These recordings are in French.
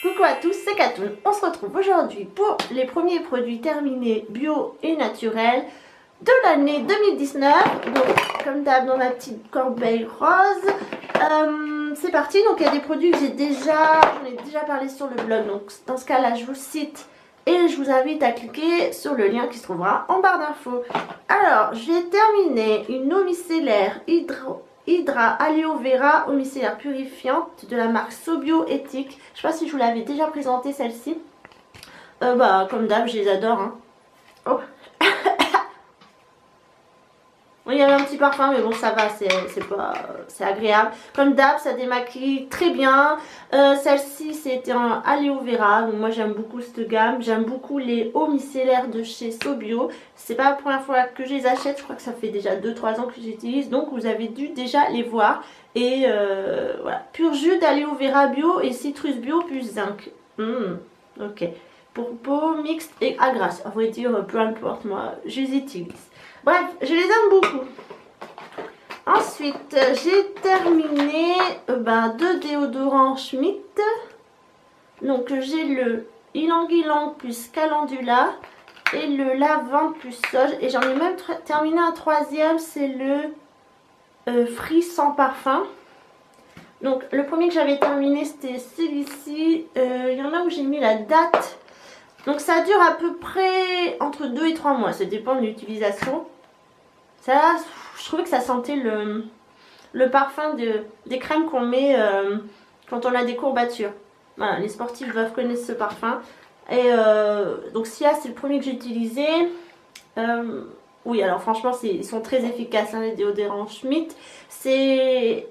Coucou à tous, c'est Katoun. On se retrouve aujourd'hui pour les premiers produits terminés bio et naturels de l'année 2019. Donc, comme d'hab, dans ma petite corbeille rose. C'est parti. Donc, il y a des produits que j'en ai déjà parlé sur le blog. Donc, dans ce cas-là, je vous cite et je vous invite à cliquer sur le lien qui se trouvera en barre d'infos. Alors, j'ai terminé une eau micellaire Hydra Aloe Vera eau micellaire purifiante de la marque Sobio Éthique. Je sais pas si je vous l'avais déjà présenté celle-ci. Comme d'hab, je les adore. Hein. Oh. Il y avait un petit parfum, mais bon, ça va, c'est agréable. Comme d'hab, ça démaquille très bien. Celle-ci, c'était en Aloe Vera. Donc moi, j'aime beaucoup cette gamme. J'aime beaucoup les eaux micellaires de chez Sobio. C'est pas la première fois que je les achète. Je crois que ça fait déjà 2-3 ans que j'utilise. Donc, vous avez dû déjà les voir. Et voilà. Pur jus d'Aloe Vera bio et citrus bio plus zinc. Ok. Pour peau mixte et à grasse. À vrai dire, peu importe, moi, je les utilise. Bref, je les aime beaucoup. Ensuite, j'ai terminé 2 déodorants Schmitt. Donc, j'ai le Ylang Ylang plus Calendula et le lavande plus sauge. Et j'en ai même terminé un troisième, c'est le Free sans parfum. Donc, le premier que j'avais terminé, c'était celui-ci. Il y en a où j'ai mis la date. Donc ça dure à peu près entre 2 et 3 mois, ça dépend de l'utilisation. Ça, je trouvais que ça sentait le parfum des crèmes qu'on met quand on a des courbatures. Voilà, les sportifs doivent connaître ce parfum. Et donc SIA, c'est le premier que j'ai utilisé. Oui, alors franchement, ils sont très efficaces, hein, les déodorants Schmitt. C'est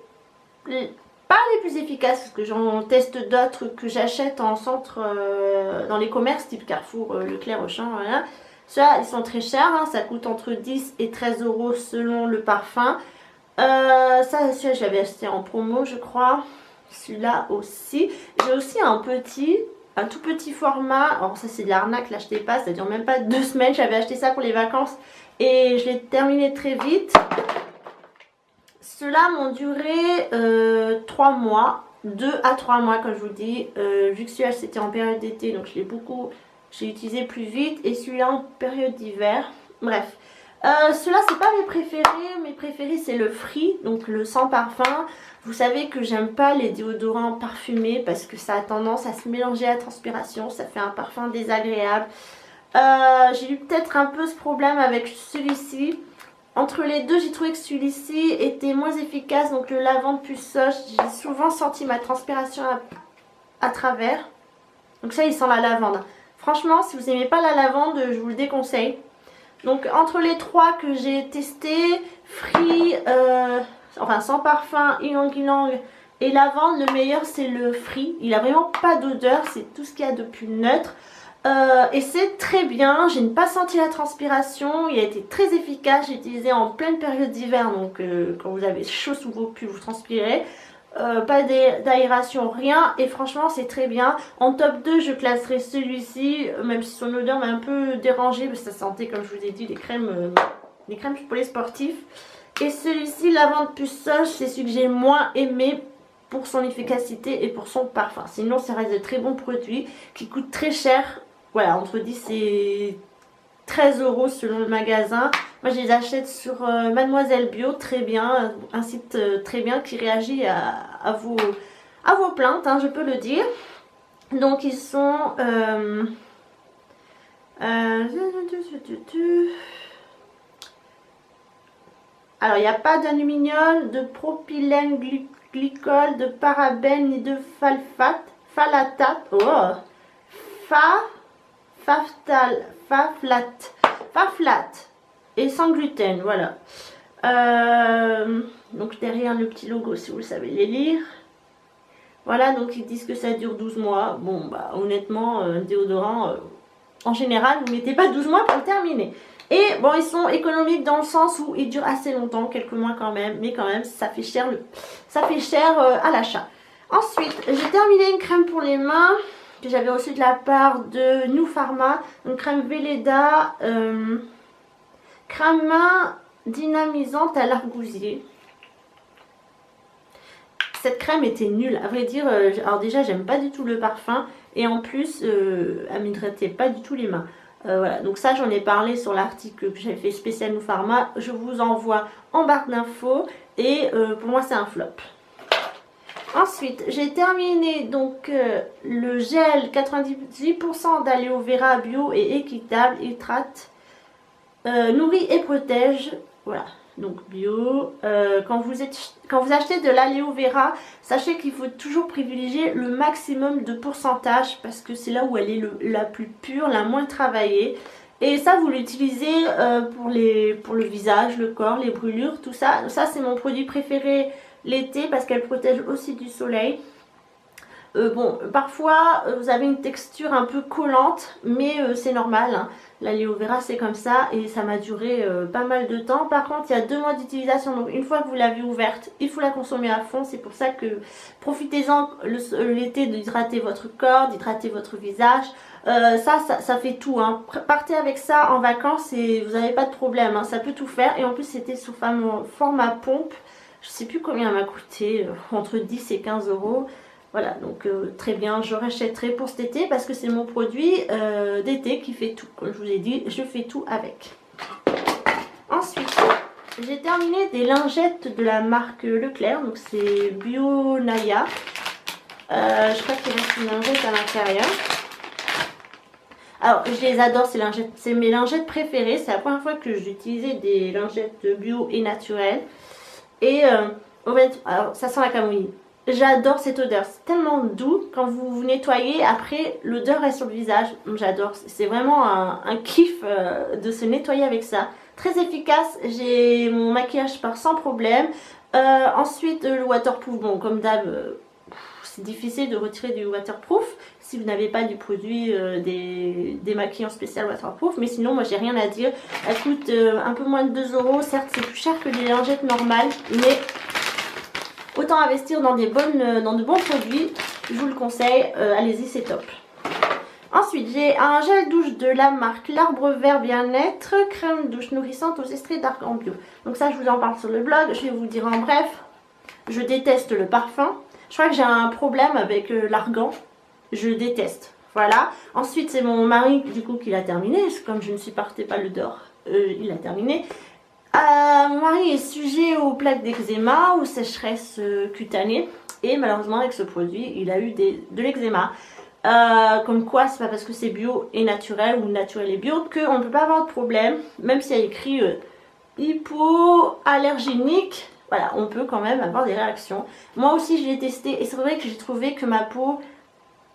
pas les plus efficaces parce que j'en teste d'autres que j'achète en centre dans les commerces type Carrefour, Leclerc, Auchan, voilà. Ceux-là, ils sont très chers, hein, ça coûte entre 10 et 13 € selon le parfum. Celui-là, je l'avais acheté en promo, je crois. Celui-là aussi. J'ai aussi un tout petit format. Alors ça, c'est de l'arnaque, l'achetez pas, ça dure même pas 2 semaines. J'avais acheté ça pour les vacances et je l'ai terminé très vite. Ceux-là m'ont duré 3 mois, 2 à 3 mois comme je vous dis. Vu que celui-là c'était en période d'été, donc j'ai utilisé plus vite. Et celui-là en période d'hiver. Bref. Ceux-là c'est pas mes préférés. Mes préférés c'est le Free, donc le sans parfum. Vous savez que j'aime pas les déodorants parfumés parce que ça a tendance à se mélanger à la transpiration. Ça fait un parfum désagréable. J'ai eu peut-être un peu ce problème avec celui-ci. Entre les deux, j'ai trouvé que celui-ci était moins efficace. Donc le lavande plus sauge, j'ai souvent senti ma transpiration à travers. Donc ça, il sent la lavande. Franchement, si vous n'aimez pas la lavande, je vous le déconseille. Donc entre les trois que j'ai testés, Free, sans parfum, Ylang Ylang et lavande, le meilleur c'est le Free. Il a vraiment pas d'odeur, c'est tout ce qu'il y a de plus neutre. Et c'est très bien, je n'ai pas senti la transpiration, il a été très efficace, j'ai utilisé en pleine période d'hiver, donc quand vous avez chaud sous vos pulls, vous transpirez, pas d'aération, rien, et franchement c'est très bien. En top 2 je classerai celui-ci, même si son odeur m'a un peu dérangée, parce que ça sentait comme je vous ai dit des crèmes pour les sportifs. Et celui-ci, lavande plus sauge, c'est celui que j'ai moins aimé pour son efficacité et pour son parfum. Sinon ça reste de très bons produits qui coûtent très cher. Voilà, entre 10 et 13 € selon le magasin. Moi, je les achète sur Mademoiselle Bio, très bien. Un site très bien qui réagit à vos plaintes, hein, je peux le dire. Donc, ils sont... Alors, il n'y a pas d'aluminium, de propylène glycol, de parabène ni de phthalatate. Oh! Faflat et sans gluten, voilà. Donc derrière le petit logo, si vous savez les lire. Voilà, donc ils disent que ça dure 12 mois. Bon, honnêtement, un déodorant, en général, vous ne mettez pas 12 mois pour le terminer. Et bon, ils sont économiques dans le sens où ils durent assez longtemps, quelques mois quand même. Mais quand même, ça fait cher, à l'achat. Ensuite, j'ai terminé une crème pour les mains que j'avais reçu de la part de New Pharma, une crème Velleda, crème main dynamisante à l'argousier. cette crème était nulle. À vrai dire, alors déjà, j'aime pas du tout le parfum. Et en plus, elle m'hydratait pas du tout les mains. Voilà, donc ça j'en ai parlé sur l'article que j'avais fait spécial Nous Pharma. Je vous envoie en barre d'infos. Et pour moi, c'est un flop. Ensuite, j'ai terminé donc le gel 98% d'aloe vera bio et équitable, hydrate, nourrit et protège. Voilà, donc bio. Quand vous achetez de l'aloe vera, sachez qu'il faut toujours privilégier le maximum de pourcentage parce que c'est là où elle est la plus pure, la moins travaillée. Et ça, vous l'utilisez pour le visage, le corps, les brûlures, tout ça. Ça, c'est mon produit préféré l'été parce qu'elle protège aussi du soleil. Bon, parfois vous avez une texture un peu collante, mais c'est normal, hein. L'aloe vera c'est comme ça et ça m'a duré pas mal de temps. Par contre, il y a 2 mois d'utilisation, donc une fois que vous l'avez ouverte, il faut la consommer à fond. C'est pour ça que profitez-en l'été d'hydrater votre corps, d'hydrater votre visage. Ça fait tout, hein. Partez avec ça en vacances et vous n'avez pas de problème, hein. Ça peut tout faire. Et en plus, c'était sous format pompe. Je sais plus combien elle m'a coûté, entre 10 et 15 euros. Voilà, donc très bien, je rachèterai pour cet été parce que c'est mon produit d'été qui fait tout. Comme je vous ai dit, je fais tout avec. Ensuite, j'ai terminé des lingettes de la marque Leclerc. Donc c'est Bio Naya. Je crois qu'il reste une lingette à l'intérieur. Alors, je les adore ces lingettes. C'est mes lingettes préférées. C'est la première fois que j'utilisais des lingettes bio et naturelles. Et alors, ça sent la camomille. J'adore cette odeur, c'est tellement doux quand vous vous nettoyez, après l'odeur reste sur le visage, j'adore, c'est vraiment un kiff de se nettoyer avec ça. Très efficace, j'ai mon maquillage part sans problème. Ensuite le waterproof, bon comme d'hab, c'est difficile de retirer du waterproof si vous n'avez pas du produit des démaquillants spécial waterproof, mais sinon moi j'ai rien à dire. Elle coûte un peu moins de 2 euros, certes c'est plus cher que des lingettes normales, mais autant investir dans de bons produits, je vous le conseille, allez-y c'est top. Ensuite j'ai un gel douche de la marque L'Arbre Vert Bien-être, crème douche nourrissante aux extraits d'argan bio. Donc ça je vous en parle sur le blog, je vais vous dire en bref, je déteste le parfum. Je crois que j'ai un problème avec l'argan, je déteste. Voilà. Ensuite c'est mon mari du coup qui l'a terminé, comme je ne supportais pas l'odeur, il a terminé. Mon mari est sujet aux plaques d'eczéma, aux sécheresses cutanées et malheureusement avec ce produit il a eu de l'eczéma. Comme quoi c'est pas parce que c'est bio et naturel ou naturel et bio qu'on ne peut pas avoir de problème, même s'il y a écrit hypoallergénique. Voilà, on peut quand même avoir des réactions. Moi aussi je l'ai testé et c'est vrai que j'ai trouvé que ma peau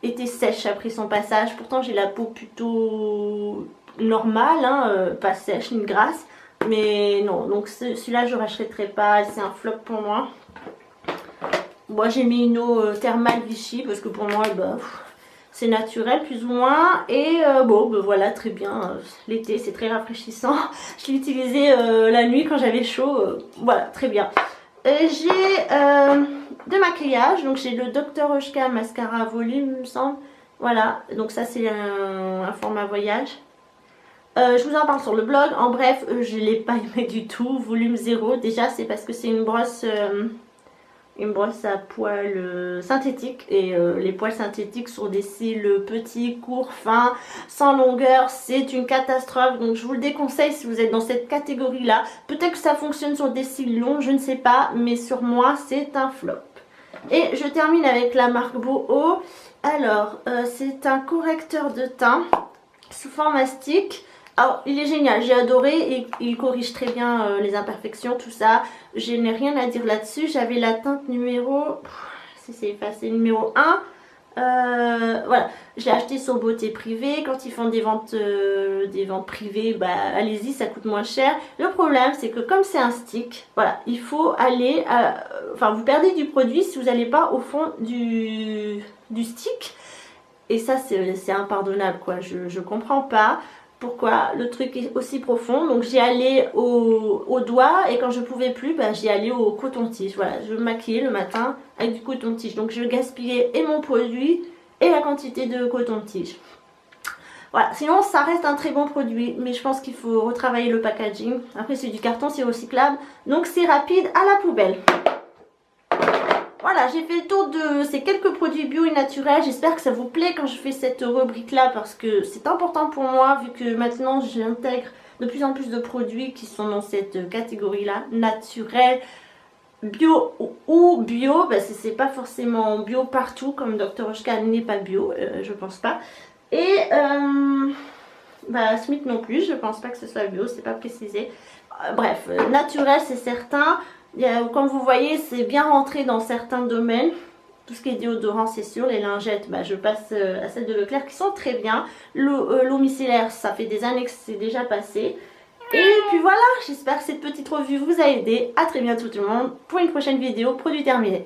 était sèche après son passage. Pourtant j'ai la peau plutôt normale, hein, pas sèche ni grasse. Mais non, donc celui-là je ne rachèterai pas, c'est un flop pour moi. Moi j'ai mis une eau thermale Vichy parce que pour moi bah, c'est naturel plus ou moins. Et bon bah, voilà, très bien, l'été c'est très rafraîchissant. Je l'ai utilisé la nuit quand j'avais chaud, voilà très bien. J'ai de maquillage, donc j'ai le Dr Oshka mascara volume il me semble. Voilà, donc ça c'est un format voyage. Je vous en parle sur le blog. En bref, je ne l'ai pas aimé du tout. Volume 0. Déjà, c'est parce que c'est une brosse à poils synthétiques. Et les poils synthétiques sur des cils petits, courts, fins, sans longueur, c'est une catastrophe. Donc, je vous le déconseille si vous êtes dans cette catégorie-là. Peut-être que ça fonctionne sur des cils longs, je ne sais pas. Mais sur moi, c'est un flop. Et je termine avec la marque Boho. Alors, c'est un correcteur de teint sous forme stick. Alors il est génial, j'ai adoré et il corrige très bien les imperfections, tout ça. Je n'ai rien à dire là-dessus. J'avais la teinte numéro, si c'est effacé, numéro 1. Voilà, je l'ai acheté sur Beauté Privée. Quand ils font des ventes privées, bah allez-y, ça coûte moins cher. Le problème c'est que comme c'est un stick, voilà, il faut aller, enfin vous perdez du produit si vous n'allez pas au fond du stick. Et ça c'est impardonnable quoi, je comprends pas pourquoi le truc est aussi profond. Donc j'y allais au doigt et quand je pouvais plus, bah, j'y allais au coton-tige. Voilà, je me maquillais le matin avec du coton-tige. Donc je gaspillais et mon produit et la quantité de coton-tige. Voilà, sinon ça reste un très bon produit, mais je pense qu'il faut retravailler le packaging. Après c'est du carton, c'est recyclable, donc c'est rapide à la poubelle. Voilà, j'ai fait le tour de ces quelques produits bio et naturels. J'espère que ça vous plaît quand je fais cette rubrique là parce que c'est important pour moi vu que maintenant j'intègre de plus en plus de produits qui sont dans cette catégorie là, naturel, bio ou bio. Bah, c'est pas forcément bio partout comme Dr. Oshka n'est pas bio, je pense pas. Et bah, Smith non plus, je pense pas que ce soit bio, c'est pas précisé. Bref, naturel c'est certain. Comme vous voyez, c'est bien rentré dans certains domaines. Tout ce qui est déodorant, c'est sûr. Les lingettes, bah, je passe à celles de Leclerc qui sont très bien. L'eau micellaire, ça fait des années que c'est déjà passé. Et puis voilà, j'espère que cette petite revue vous a aidé. A très bientôt tout le monde pour une prochaine vidéo. Produit terminé.